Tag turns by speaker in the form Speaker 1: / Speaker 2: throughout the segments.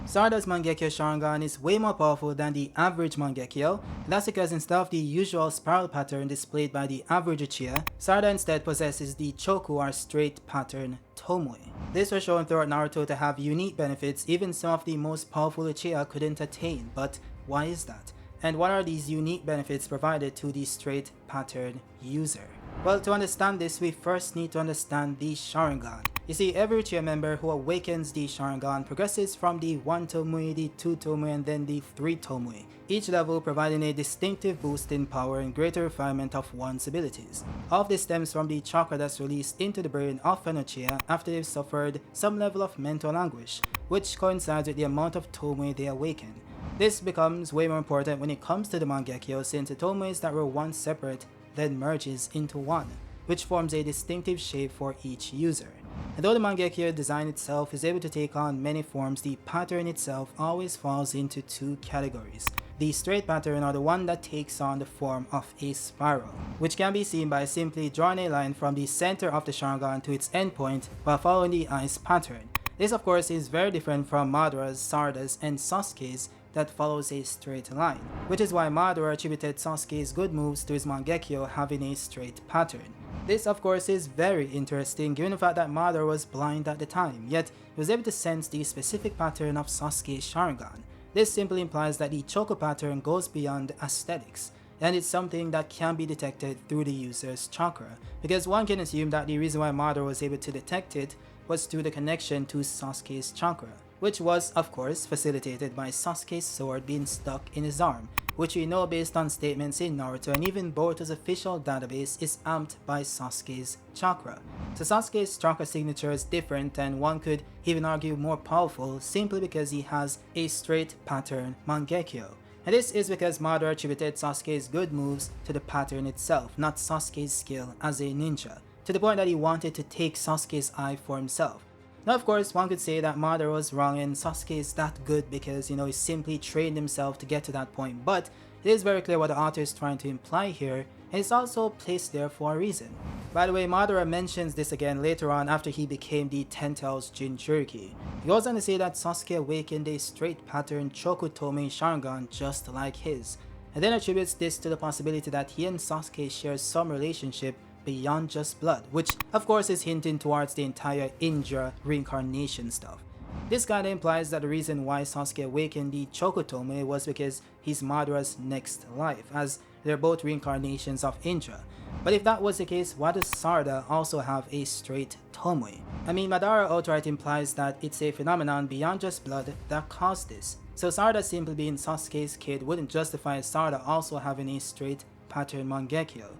Speaker 1: Sarada's Mangekyo Sharingan is way more powerful than the average Mangekyo, and that's because instead of the usual spiral pattern displayed by the average Uchiha, Sarada instead possesses the Choku or straight pattern tomoe. This was shown throughout Naruto to have unique benefits even some of the most powerful Uchiha couldn't attain, but why is that? And what are these unique benefits provided to the straight pattern user? Well, to understand this, we first need to understand the Sharingan. You see, every Uchiha member who awakens the Sharingan progresses from the 1 tomoe, the 2 tomoe, and then the 3 tomoe, each level providing a distinctive boost in power and greater refinement of one's abilities. All of this stems from the chakra that's released into the brain of an Uchiha after they've suffered some level of mental anguish, which coincides with the amount of tomoe they awaken. This becomes way more important when it comes to the Mangekyo, since the tomoes that were once separate then merges into one, which forms a distinctive shape for each user. And though the Mangekyo design itself is able to take on many forms, the pattern itself always falls into two categories. The straight pattern, or the one that takes on the form of a spiral, which can be seen by simply drawing a line from the center of the Sharingan to its endpoint while following the ice pattern. This of course is very different from Madara's, Sarada's, and Sasuke's that follows a straight line, which is why Madara attributed Sasuke's good moves to his Mangekyo having a straight pattern. This of course is very interesting given the fact that Madara was blind at the time, yet he was able to sense the specific pattern of Sasuke's Sharingan. This simply implies that the Choku pattern goes beyond aesthetics, and it's something that can be detected through the user's chakra, because one can assume that the reason why Madara was able to detect it was through the connection to Sasuke's chakra, which was of course facilitated by Sasuke's sword being stuck in his arm, which we know based on statements in Naruto and even Boruto's official database is amped by Sasuke's chakra. So Sasuke's chakra signature is different, and one could even argue more powerful simply because he has a straight pattern Mangekyo. And this is because Madara attributed Sasuke's good moves to the pattern itself, not Sasuke's skill as a ninja, to the point that he wanted to take Sasuke's eye for himself. Now of course one could say that Madara was wrong and Sasuke is that good because he simply trained himself to get to that point, but it is very clear what the author is trying to imply here, and it's also placed there for a reason. By the way, Madara mentions this again later on after he became the 10,000 Jinchuriki. He goes on to say that Sasuke awakened a straight pattern Choku tomoe Sharingan just like his, and then attributes this to the possibility that he and Sasuke share some relationship beyond just blood, which of course is hinting towards the entire Indra reincarnation stuff. This kinda implies that the reason why Sasuke awakened the Choku tomoe was because he's Madara's next life, as they're both reincarnations of Indra. But if that was the case, why does Sarada also have a straight tomoe? I mean, Madara outright implies that it's a phenomenon beyond just blood that caused this. So Sarada simply being Sasuke's kid wouldn't justify Sarada also having a straight pattern Mangekyo.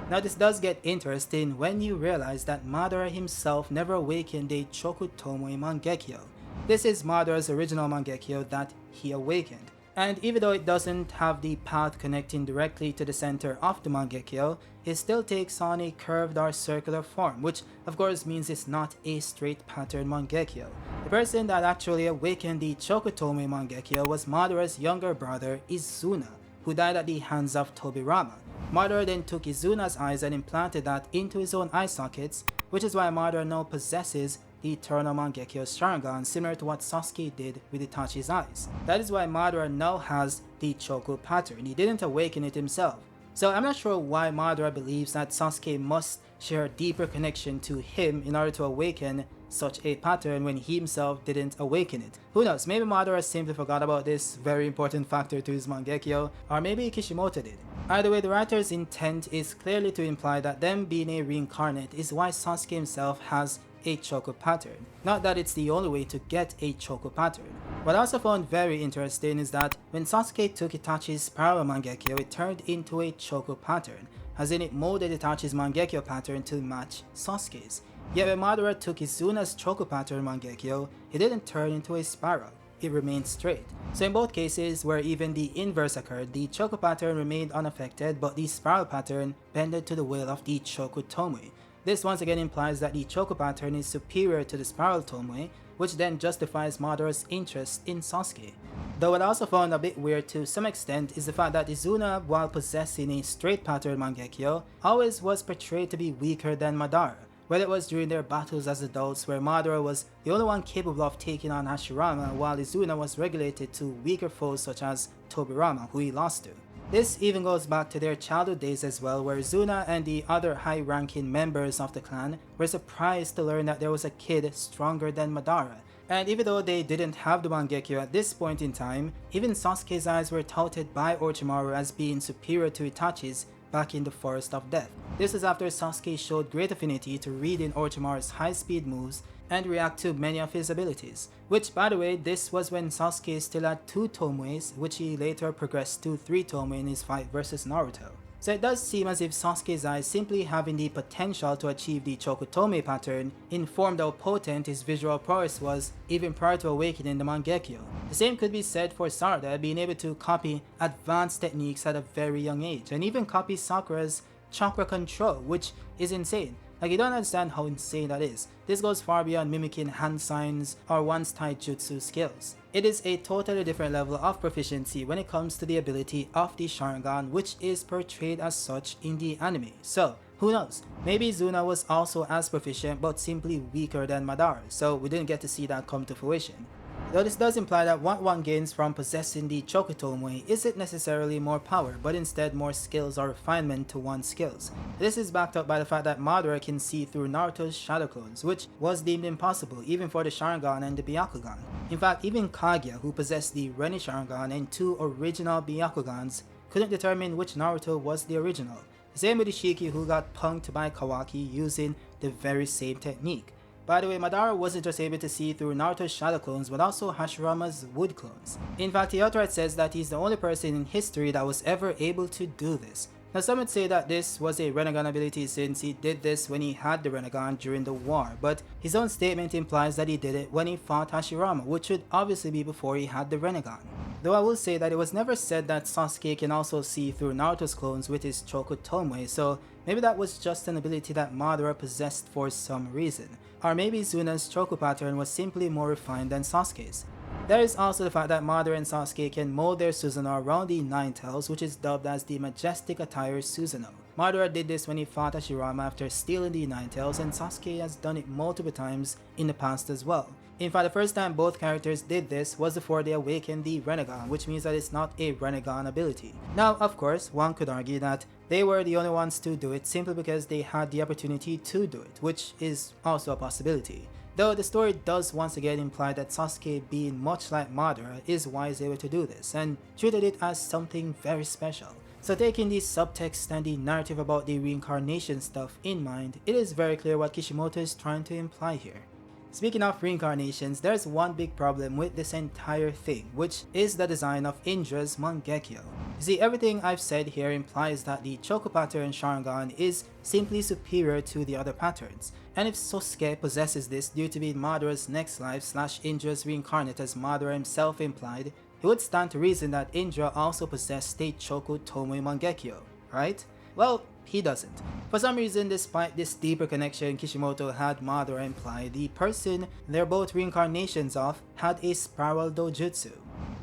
Speaker 1: Now this does get interesting when you realize that Madara himself never awakened a Choku tomoe Mangekyo. This is Madara's original Mangekyo that he awakened. And even though it doesn't have the path connecting directly to the center of the Mangekyo, it still takes on a curved or circular form, which of course means it's not a straight pattern Mangekyo. The person that actually awakened the Choku tomoe Mangekyo was Madara's younger brother Izuna, who died at the hands of Tobirama. Madara then took Izuna's eyes and implanted that into his own eye sockets, which is why Madara now possesses the eternal Mangekyo Sharingan, similar to what Sasuke did with Itachi's eyes. That is why Madara now has the Choku pattern. He didn't awaken it himself. So I'm not sure why Madara believes that Sasuke must share a deeper connection to him in order to awaken such a pattern when he himself didn't awaken it. Who knows, maybe Madara simply forgot about this very important factor to his Mangekyo, or maybe Kishimoto did. Either way, the writer's intent is clearly to imply that them being a reincarnate is why Sasuke himself has a Choku pattern, not that it's the only way to get a Choku pattern. What I also found very interesting is that when Sasuke took Itachi's spiral Mangekyo, it turned into a Choku pattern, as in it molded Itachi's Mangekyo pattern to match Sasuke's. Yet when Madara took Izuna's Choku pattern Mangekyo, it didn't turn into a spiral, it remained straight. So in both cases where even the inverse occurred, the Choku pattern remained unaffected but the spiral pattern bended to the will of the Choku tomoe. This once again implies that the Choku pattern is superior to the spiral tomoe, which then justifies Madara's interest in Sasuke. Though what I also found a bit weird to some extent is the fact that Izuna, while possessing a straight pattern Mangekyo, always was portrayed to be weaker than Madara, whether it was during their battles as adults where Madara was the only one capable of taking on Hashirama while Izuna was relegated to weaker foes such as Tobirama, who he lost to. This even goes back to their childhood days as well, where Izuna and the other high-ranking members of the clan were surprised to learn that there was a kid stronger than Madara. And even though they didn't have the Mangekyo at this point in time, even Sasuke's eyes were touted by Orochimaru as being superior to Itachi's back in the Forest of Death. This is after Sasuke showed great affinity to reading Orochimaru's high-speed moves and react to many of his abilities. Which, by the way, this was when Sasuke still had 2 tomoes, which he later progressed to 3 tomoe in his fight versus Naruto. So it does seem as if Sasuke's eyes simply having the potential to achieve the Choku tomoe pattern informed how potent his visual prowess was even prior to awakening the Mangekyo. The same could be said for Sarada being able to copy advanced techniques at a very young age, and even copy Sakura's chakra control, which is insane. Like, you don't understand how insane that is. This goes far beyond mimicking hand signs or one's taijutsu skills. It is a totally different level of proficiency when it comes to the ability of the Sharingan, which is portrayed as such in the anime. So, who knows? Maybe Izuna was also as proficient but simply weaker than Madara, so we didn't get to see that come to fruition. Though this does imply that what one gains from possessing the Choku tomoe isn't necessarily more power, but instead more skills or refinement to one's skills. This is backed up by the fact that Madara can see through Naruto's shadow clones, which was deemed impossible even for the Sharingan and the Byakugan. In fact, even Kaguya, who possessed the Ren Sharingan and 2 original Byakugans, couldn't determine which Naruto was the original. Same with Ishiki, who got punked by Kawaki using the very same technique. By the way, Madara wasn't just able to see through Naruto's shadow clones, but also Hashirama's wood clones. In fact, he outright says that he's the only person in history that was ever able to do this. Now, some would say that this was a Rinnegan ability since he did this when he had the Rinnegan during the war, but his own statement implies that he did it when he fought Hashirama, which would obviously be before he had the Rinnegan. Though I will say that it was never said that Sasuke can also see through Naruto's clones with his Choku tomoe, so maybe that was just an ability that Madara possessed for some reason. Or maybe Izuna's Choku pattern was simply more refined than Sasuke's. There is also the fact that Madara and Sasuke can mold their Susanoo around the Nine Tails, which is dubbed as the Majestic Attire Susanoo. Madara did this when he fought Hashirama after stealing the Nine Tails, and Sasuke has done it multiple times in the past as well. In fact, the first time both characters did this was before they awakened the Rinnegan, which means that it's not a Rinnegan ability. Now, of course, one could argue that they were the only ones to do it simply because they had the opportunity to do it, which is also a possibility. Though the story does once again imply that Sasuke, being much like Madara, is why he's able to do this, and treated it as something very special. So taking the subtext and the narrative about the reincarnation stuff in mind, it is very clear what Kishimoto is trying to imply here. Speaking of reincarnations, there's one big problem with this entire thing, which is the design of Indra's Mangekyo. You see, everything I've said here implies that the Choku pattern Sharingan is simply superior to the other patterns, and if Sasuke possesses this due to being Madara's next life / Indra's reincarnate as Madara himself implied, it would stand to reason that Indra also possessed the Choku tomoe Mangekyo, right? Well, he doesn't. For some reason, despite this deeper connection Kishimoto had Madara imply, the person they're both reincarnations of had a spiral dojutsu.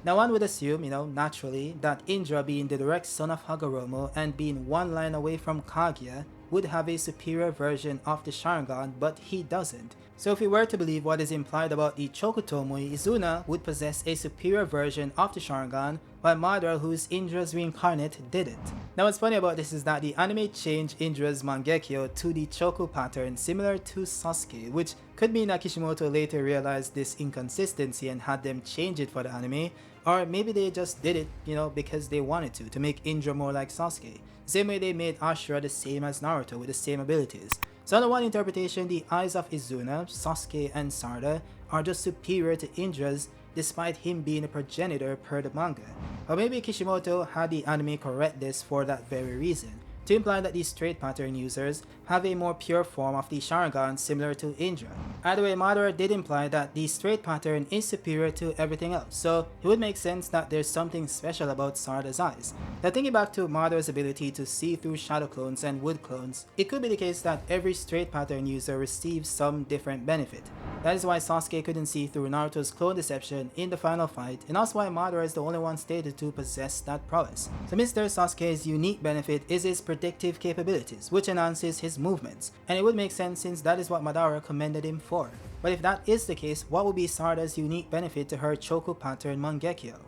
Speaker 1: Now one would assume, naturally, that Indra, being the direct son of Hagoromo and being one line away from Kaguya, would have a superior version of the Sharingan, but he doesn't. So if we were to believe what is implied about the Choku tomoe, Izuna would possess a superior version of the Sharingan, while Madara, who is Indra's reincarnate, didn't. Now what's funny about this is that the anime changed Indra's Mangekyo to the Choku pattern similar to Sasuke, which could mean that Kishimoto later realized this inconsistency and had them change it for the anime, or maybe they just did it, because they wanted to make Indra more like Sasuke. Same way they made Ashura the same as Naruto with the same abilities. So under one interpretation, the eyes of Izuna, Sasuke, and Sarada are just superior to Indra's despite him being a progenitor per the manga. Or maybe Kishimoto had the anime correct this for that very reason, to imply that these straight pattern users have a more pure form of the Sharingan similar to Indra. Either way, Madara did imply that the straight pattern is superior to everything else, so it would make sense that there's something special about Sarada's eyes. Now thinking back to Madara's ability to see through shadow clones and wood clones, it could be the case that every straight pattern user receives some different benefit. That is why Sasuke couldn't see through Naruto's clone deception in the final fight, and also why Madara is the only one stated to possess that prowess. So Mr. Sasuke's unique benefit is his predictive capabilities, which enhances his movements, and it would make sense since that is what Madara commended him for. But if that is the case, what would be Sarada's unique benefit to her Choku pattern Mangekyo?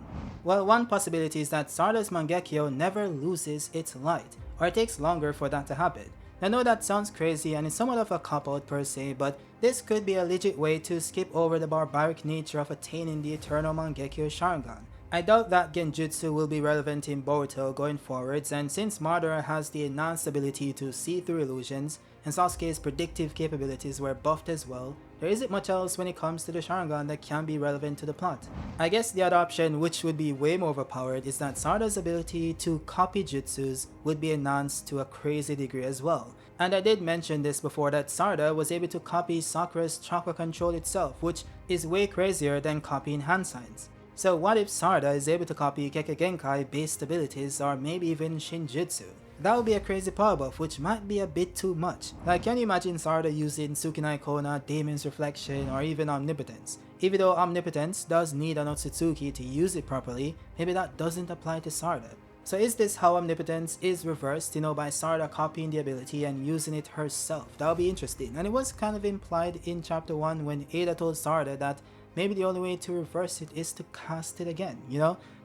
Speaker 1: Well, one possibility is that Sarada's Mangekyo never loses its light, or it takes longer for that to happen. I know that sounds crazy and it's somewhat of a cop-out per se, but this could be a legit way to skip over the barbaric nature of attaining the eternal Mangekyo Sharingan. I doubt that Genjutsu will be relevant in Boruto going forwards, and since Madara has the enhanced ability to see through illusions, and Sasuke's predictive capabilities were buffed as well, there isn't much else when it comes to the Sharingan that can be relevant to the plot. I guess the other option, which would be way more overpowered, is that Sarada's ability to copy jutsus would be enhanced to a crazy degree as well. And I did mention this before that Sarada was able to copy Sakura's chakra control itself, which is way crazier than copying hand signs. So what if Sarada is able to copy Kekkei based abilities or maybe even Shinjutsu? That would be a crazy power buff, which might be a bit too much. Like, can you imagine Sarada using Tsukinai Kona, Daemon's Reflection, or even Omnipotence? Even though Omnipotence does need an Otsutsuki to use it properly, maybe that doesn't apply to Sarada. So is this how Omnipotence is reversed, by Sarada copying the ability and using it herself? That would be interesting. And it was kind of implied in chapter 1 when Ada told Sarada that maybe the only way to reverse it is to cast it again,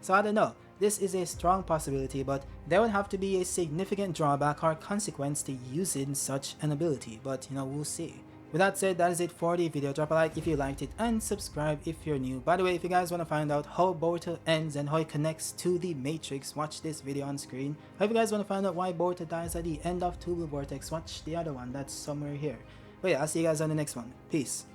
Speaker 1: So I don't know. This is a strong possibility, but there would have to be a significant drawback or consequence to using such an ability, but we'll see. With that said, that is it for the video. Drop a like if you liked it and subscribe if you're new. By the way, if you guys want to find out how Boruto ends and how it connects to the Matrix, watch this video on screen. Or if you guys want to find out why Boruto dies at the end of Two Blue Vortex, watch the other one that's somewhere here. But yeah, I'll see you guys on the next one. Peace.